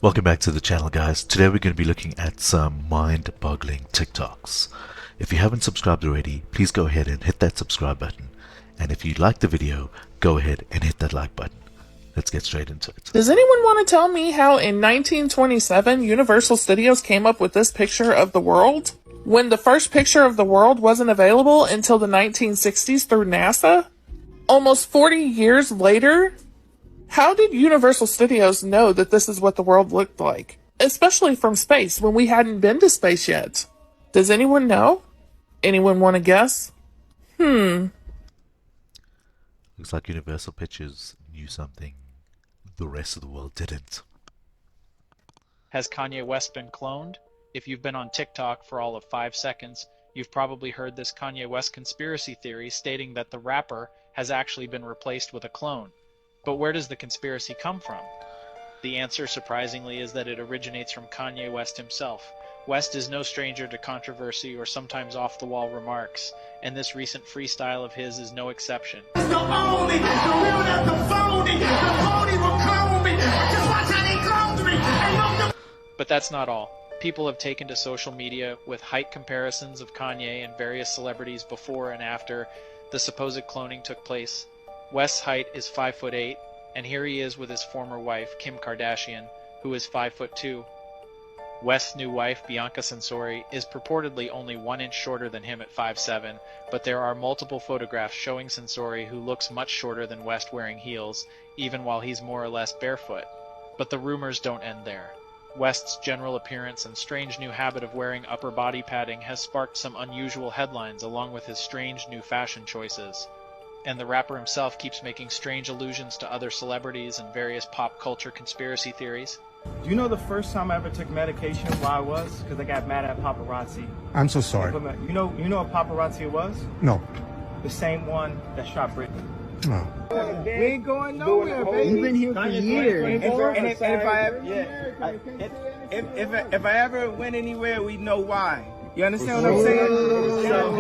Welcome back to the channel, guys. Today we're going to be looking at some mind-boggling TikToks. If you haven't subscribed already, please go ahead and hit that subscribe button. And if you like the video, go ahead and hit that like button. Let's get straight into it. Does anyone want to tell me how in 1927 Universal Studios came up with this picture of the world? When the first picture of the world wasn't available until the 1960s through NASA? Almost 40 years later? How did Universal Studios know that this is what the world looked like? Especially from space, when we hadn't been to space yet. Does anyone know? Anyone want to guess? Looks like Universal Pictures knew something the rest of the world didn't. Has Kanye West been cloned? If you've been on TikTok for all of 5 seconds, you've probably heard this Kanye West conspiracy theory stating that the rapper has actually been replaced with a clone. But where does the conspiracy come from? The answer, surprisingly, is that it originates from Kanye West himself. West is no stranger to controversy or sometimes off-the-wall remarks, and this recent freestyle of his is no exception. The only, the real, not the phony. The phony will clone me. Just watch how they clone me. Ain't no. But that's not all. People have taken to social media with height comparisons of Kanye and various celebrities before and after the supposed cloning took place. West's height is 5'8", and here he is with his former wife, Kim Kardashian, who is 5'2". West's new wife, Bianca Censori, is purportedly only 1 inch shorter than him at 5'7", but there are multiple photographs showing Censori who looks much shorter than West wearing heels, even while he's more or less barefoot. But the rumors don't end there. West's general appearance and strange new habit of wearing upper body padding has sparked some unusual headlines along with his strange new fashion choices. And the rapper himself keeps making strange allusions to other celebrities and various pop culture conspiracy theories. Do you know the first time I ever took medication, why I was? Because I got mad at paparazzi. I'm so sorry. You know what paparazzi was? No. The same one that shot Britney. No. We ain't going nowhere, baby. You've been here for years. If I ever went anywhere, we know why. You understand what I'm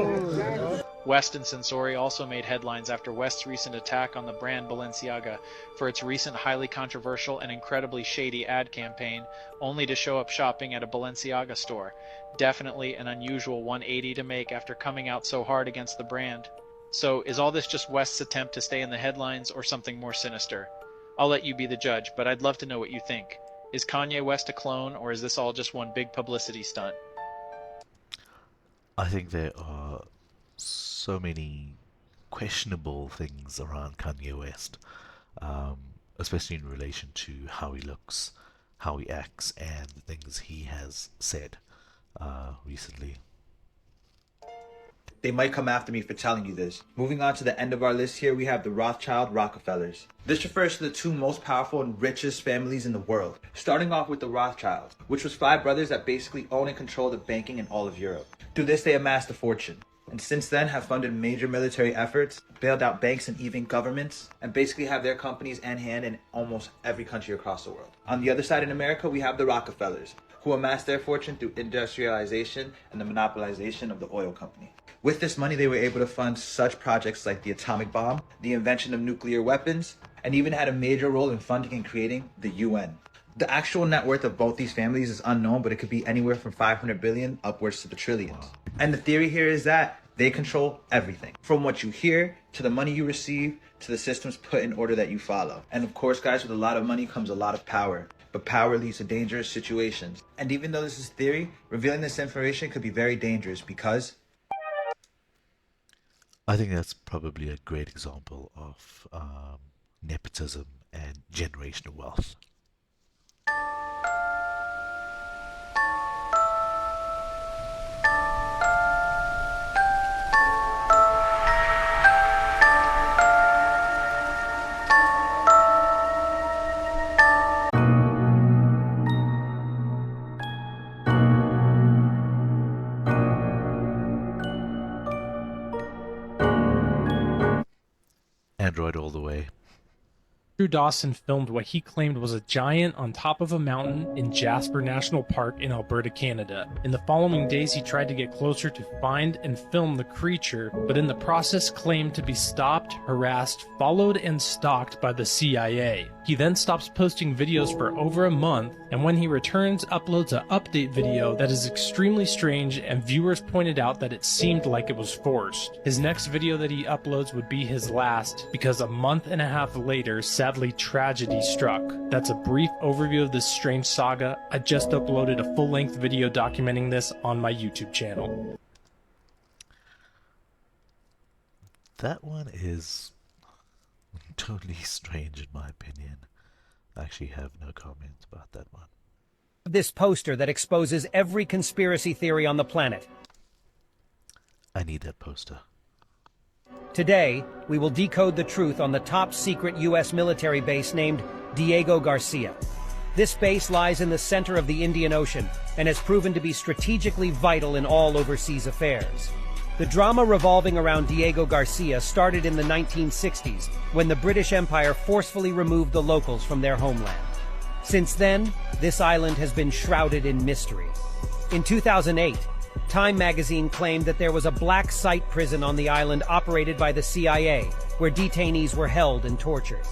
saying? West and Censori also made headlines after West's recent attack on the brand Balenciaga for its recent highly controversial and incredibly shady ad campaign, only to show up shopping at a Balenciaga store. Definitely an unusual 180 to make after coming out so hard against the brand. So, is all this just West's attempt to stay in the headlines or something more sinister? I'll let you be the judge, but I'd love to know what you think. Is Kanye West a clone, or is this all just one big publicity stunt? I think there are so many questionable things around Kanye West, especially in relation to how he looks, how he acts, and the things he has said recently. They might come after me for telling you this. Moving on to the end of our list here, we have the Rothschild Rockefellers. This refers to the two most powerful and richest families in the world. Starting off with the Rothschilds, which was 5 brothers that basically own and control the banking in all of Europe. Through this, they amassed a fortune, and since then have funded major military efforts, bailed out banks and even governments, and basically have their companies and hand in almost every country across the world. On the other side in America, we have the Rockefellers, who amassed their fortune through industrialization and the monopolization of the oil company. With this money, they were able to fund such projects like the atomic bomb, the invention of nuclear weapons, and even had a major role in funding and creating the UN. The actual net worth of both these families is unknown, but it could be anywhere from 500 billion upwards to the trillions. And the theory here is that they control everything, from what you hear, to the money you receive, to the systems put in order that you follow. And of course, guys, with a lot of money comes a lot of power. But power leads to dangerous situations. And even though this is theory, revealing this information could be very dangerous because I think that's probably a great example of nepotism and generational wealth. Android all the way. Andrew Dawson filmed what he claimed was a giant on top of a mountain in Jasper National Park in Alberta, Canada. In the following days, he tried to get closer to find and film the creature, but in the process claimed to be stopped, harassed, followed, and stalked by the CIA. He then stops posting videos for over a month, and when he returns, uploads an update video that is extremely strange, and viewers pointed out that it seemed like it was forced. His next video that he uploads would be his last, because a month and a half later, sadly, tragedy struck. That's a brief overview of this strange saga. I just uploaded a full-length video documenting this on my YouTube channel. That one is totally strange in my opinion. I actually have no comments about that one. This poster that exposes every conspiracy theory on the planet. I need that poster. Today, we will decode the truth on the top-secret U.S. military base named Diego Garcia. This base lies in the center of the Indian Ocean and has proven to be strategically vital in all overseas affairs. The drama revolving around Diego Garcia started in the 1960s, when the British Empire forcefully removed the locals from their homeland. Since then, this island has been shrouded in mystery. In 2008, Time magazine claimed that there was a black site prison on the island operated by the CIA, where detainees were held and tortured.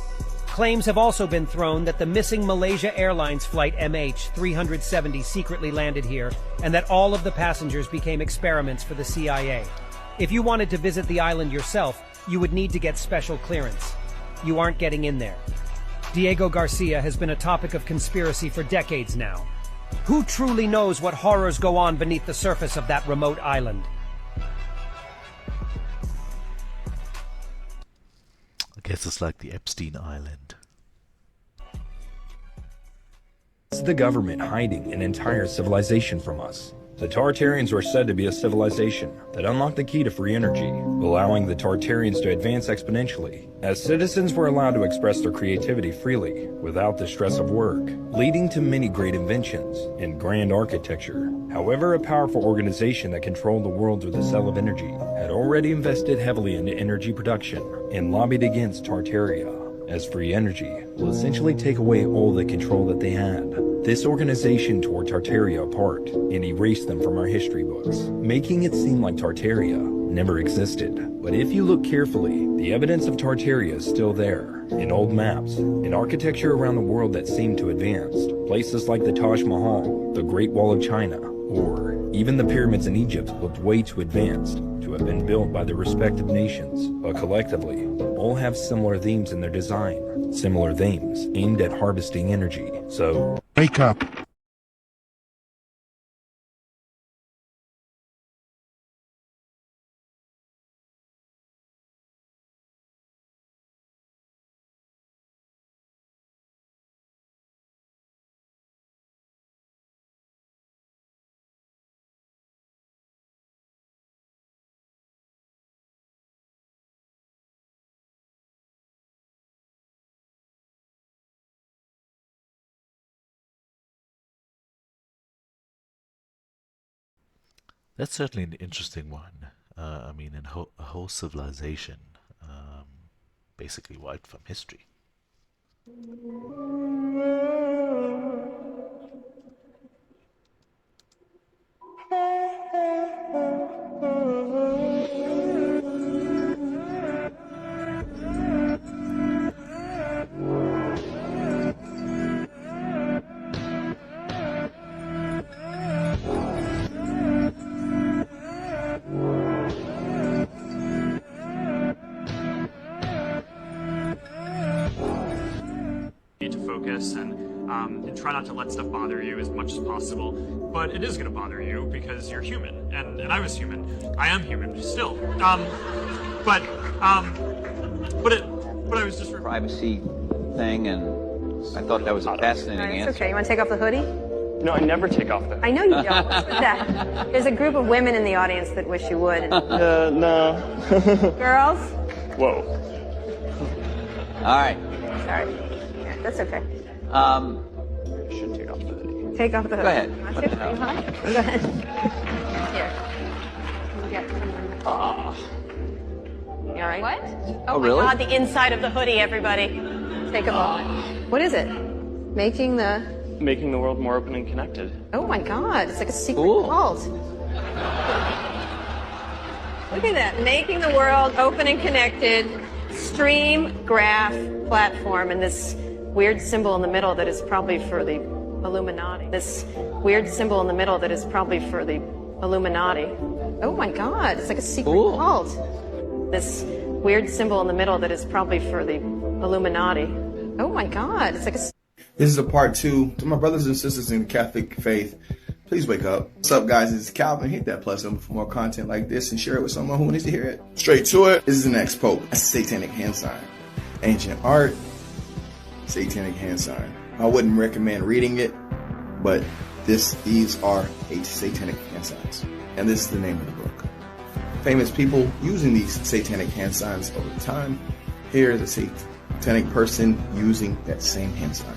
Claims have also been thrown that the missing Malaysia Airlines flight MH370 secretly landed here, and that all of the passengers became experiments for the CIA. If you wanted to visit the island yourself, you would need to get special clearance. You aren't getting in there. Diego Garcia has been a topic of conspiracy for decades now. Who truly knows what horrors go on beneath the surface of that remote island? I guess it's like the Epstein Island. It's the government hiding an entire civilization from us. The Tartarians were said to be a civilization that unlocked the key to free energy, allowing the Tartarians to advance exponentially, as citizens were allowed to express their creativity freely, without the stress of work, leading to many great inventions and grand architecture. However, a powerful organization that controlled the world with a cell of energy had already invested heavily into energy production and lobbied against Tartaria, as free energy will essentially take away all the control that they had. This organization tore Tartaria apart and erased them from our history books, making it seem like Tartaria never existed. But if you look carefully, the evidence of Tartaria is still there, in old maps, in architecture around the world that seemed to advance, places like the Taj Mahal, the Great Wall of China, or even the pyramids in Egypt looked way too advanced to have been built by the respective nations, but collectively, all have similar themes in their design, similar themes aimed at harvesting energy. So, wake up. That's certainly an interesting one. I mean, a whole civilization basically wiped from history. And try not to let stuff bother you as much as possible. But it is going to bother you because you're human, and I was human. I am human still. But I was just privacy thing, and I thought that was a fascinating answer. Okay, you want to take off the hoodie? No, I never take off the hoodie. I know you don't. What's with that? There's a group of women in the audience that wish you would. No. Girls? Whoa. All right. Sorry. Yeah, that's okay. I should take off the hoodie. Take off the hoodie. Go ahead. Are you hot? Go ahead. Here. You all right? What? Oh, really? My God, the inside of the hoodie, everybody. Take a moment. What is it? Making the world more open and connected. Oh my God, it's like a secret cult. Look at that, making the world open and connected, stream, graph, platform, and this weird symbol in the middle that is probably for the Illuminati. This weird symbol in the middle that is probably for the Illuminati. Oh my God, it's like a secret cult. This weird symbol in the middle that is probably for the Illuminati. Oh my God, it's like a... This is a part 2. To my brothers and sisters in the Catholic faith, please wake up. What's up, guys? It's Calvin. Hit that plus symbol for more content like this and share it with someone who needs to hear it. Straight to it. This is the next pope. That's a satanic hand sign. Ancient art, satanic hand sign. I wouldn't recommend reading it, but these are 8 satanic hand signs. And this is the name of the book. Famous people using these satanic hand signs over time. Here is a satanic person using that same hand sign.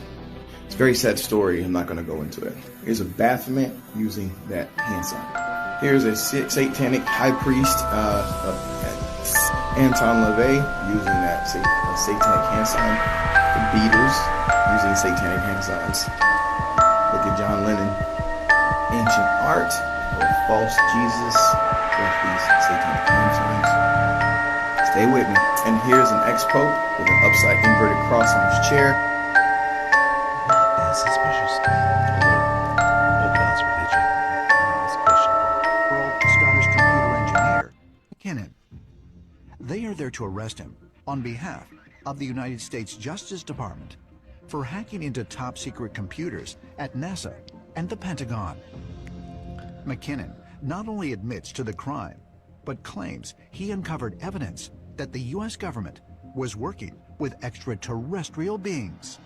It's a very sad story. I'm not going to go into it. Here's a Baphomet using that hand sign. Here's a satanic high priest, Anton LaVey, using that satanic hand sign. The Beatles using satanic hand signs. Look at John Lennon. Ancient art or false Jesus with these satanic hand signs. Stay with me. And here's an ex-pope with an upside inverted cross on his chair. Suspicious. Although organized religion is questionable. World Scottish computer engineer, McKinnon. They are there to arrest him on behalf of the United States Justice Department for hacking into top-secret computers at NASA and the Pentagon. McKinnon not only admits to the crime, but claims he uncovered evidence that the U.S. government was working with extraterrestrial beings.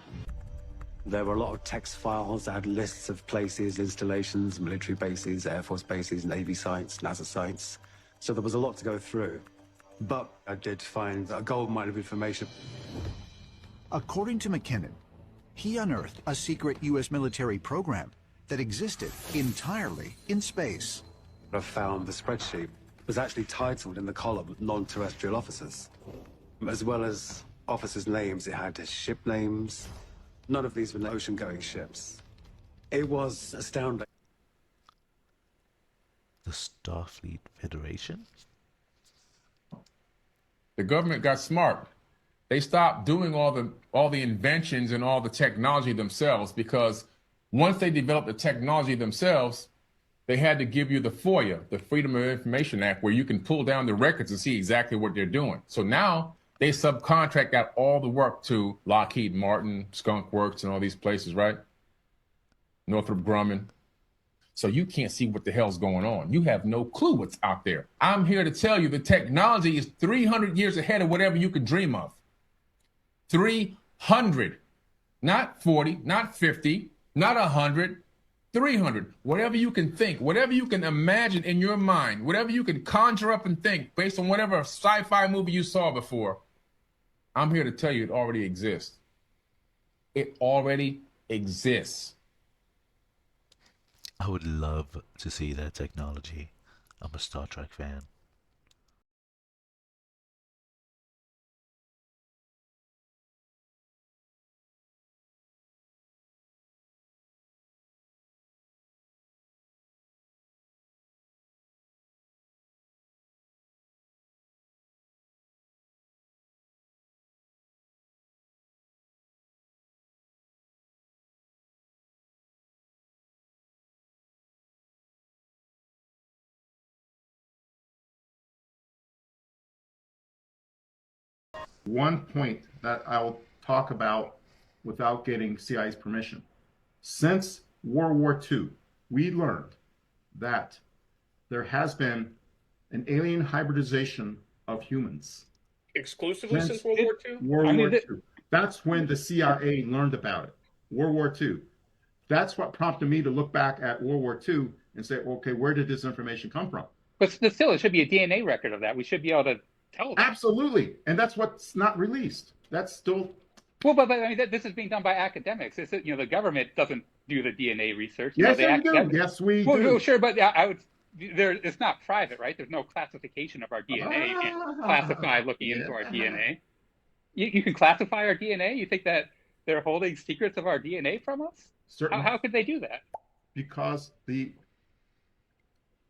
There were a lot of text files that had lists of places, installations, military bases, Air Force bases, Navy sites, NASA sites. So there was a lot to go through. But I did find a goldmine of information. According to McKinnon, he unearthed a secret U.S. military program that existed entirely in space. I found the spreadsheet was actually titled in the column non-terrestrial officers. As well as officers' names, it had ship names. None of these were ocean-going ships. It was astounding. The Starfleet Federation? The government got smart. They stopped doing all the inventions and all the technology themselves, because once they developed the technology themselves, they had to give you the FOIA, the Freedom of Information Act, where you can pull down the records and see exactly what they're doing. So now they subcontract out all the work to Lockheed Martin, Skunk Works, and all these places, right? Northrop Grumman. So you can't see what the hell's going on. You have no clue what's out there. I'm here to tell you the technology is 300 years ahead of whatever you could dream of. 300, not 40, not 50, not 100, 300. Whatever you can think, whatever you can imagine in your mind, whatever you can conjure up and think based on whatever sci-fi movie you saw before, I'm here to tell you it already exists. It already exists. I would love to see that technology. I'm a Star Trek fan. One point that I'll talk about without getting CIA's permission. Since World War II, we learned that there has been an alien hybridization of humans. Exclusively since World War II? World War II. That's when the CIA learned about it. World War II. That's what prompted me to look back at World War II and say, okay, where did this information come from? But still, it should be a DNA record of that. We should be able to tell them. Absolutely. And that's what's not released. That's still... Well, but I mean, this is being done by academics. It's, the government doesn't do the DNA research. Yes, we do. Yes, we do. Well, sure, but I would... it's not private, right? There's no classification of our DNA. You can't classify looking into our DNA. You can classify our DNA? You think that they're holding secrets of our DNA from us? Certainly. How could they do that? Because the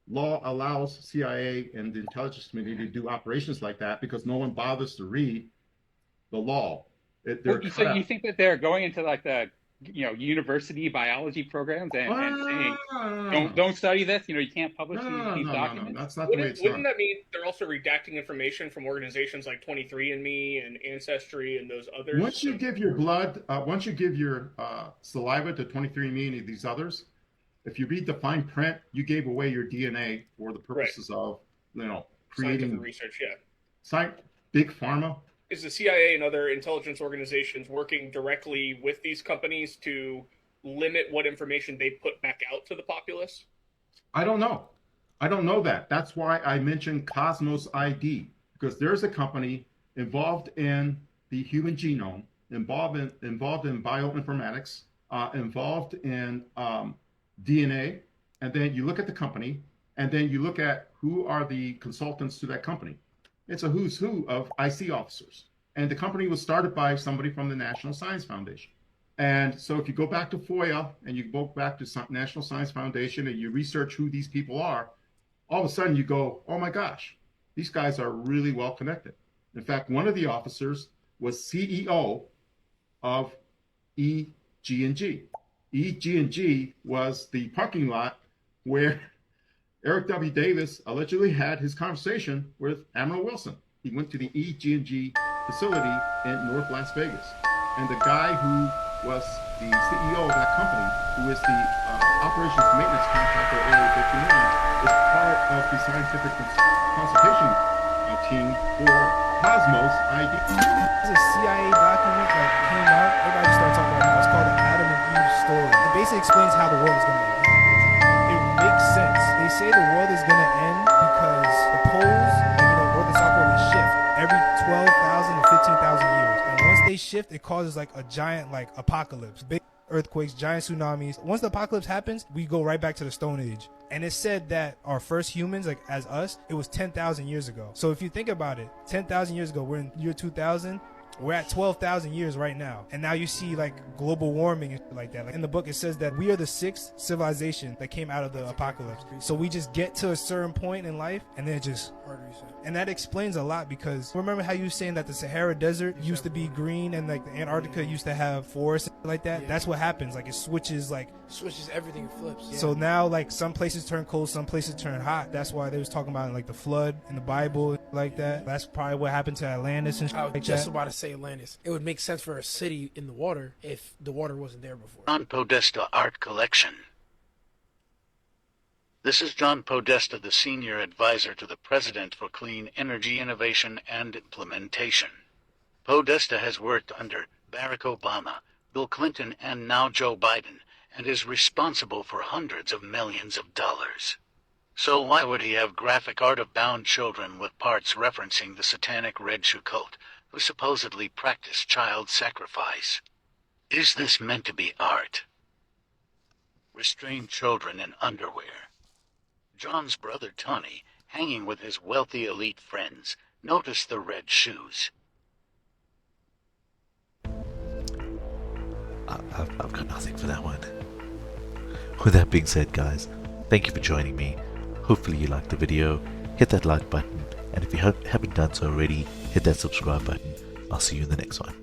law allows CIA and the intelligence community to do operations like that because no one bothers to read the law. So you think that they're going into like the university biology programs and saying don't study this, you can't publish these documents? No, that's not the way it's done. Wouldn't that mean they're also redacting information from organizations like 23andMe and Ancestry and those others? Once you give your blood, once you give your saliva to 23andMe and these others, if you read the fine print, you gave away your DNA for the purposes of creating scientific research. Yeah. Big pharma. Is the CIA and other intelligence organizations working directly with these companies to limit what information they put back out to the populace? I don't know. I don't know that. That's why I mentioned Cosmos ID, because there's a company involved in the human genome, involved in bioinformatics, involved in DNA, and then you look at the company, and then you look at who are the consultants to that company. It's a who's who of IC officers. And the company was started by somebody from the National Science Foundation. And so if you go back to FOIA and you go back to National Science Foundation and you research who these people are, all of a sudden you go, oh my gosh, these guys are really well connected. In fact, one of the officers was CEO of EG&G. EG&G was the parking lot where Eric W. Davis allegedly had his conversation with Admiral Wilson. He went to the EG&G facility in North Las Vegas. And the guy who was the CEO of that company, who is the operations maintenance contractor at Area 59, is part of the scientific consultation team for Cosmos ID. There's a CIA document that came out. Everybody just started talking about it. It's called the Adam and Eve story. It basically explains how the world is going to end. It makes sense. They say the world is going to end because the poles, North and South Pole, they shift every 12,000 to 15,000 years. And once they shift, it causes like a giant apocalypse. Big earthquakes, giant tsunamis. Once the apocalypse happens, we go right back to the Stone Age. And it's said that our first humans, as us, it was 10,000 years ago. So if you think about it, 10,000 years ago, we're in year 2000. We're at 12,000 years right now. And now you see global warming and shit like that. In the book, it says that we are the sixth civilization that came out of the apocalypse. So we just get to a certain point in life and then it just... And that explains a lot because remember how you were saying that the Sahara Desert used to be green and the Antarctica used to have forests like that? Yeah. That's what happens. It switches switches everything, flips. Yeah. So now some places turn cold, some places turn hot. That's why they was talking about the flood in the Bible like that. That's probably what happened to Atlantis and shit like that. I was just about to say Atlantis. It would make sense for a city in the water if the water wasn't there before. John Podesta Art Collection. This is John Podesta, the Senior Advisor to the President for Clean Energy Innovation and Implementation. Podesta has worked under Barack Obama, Bill Clinton, and now Joe Biden, and is responsible for hundreds of millions of dollars. So why would he have graphic art of bound children with parts referencing the satanic Red Shoe cult, who supposedly practice child sacrifice? Is this meant to be art? Restrained children in underwear. John's brother Tony, hanging with his wealthy elite friends, noticed the red shoes. I've got nothing for that one. With that being said, guys, thank you for joining me. Hopefully you liked the video. Hit that like button, and if you haven't done so already, hit that subscribe button. I'll see you in the next one.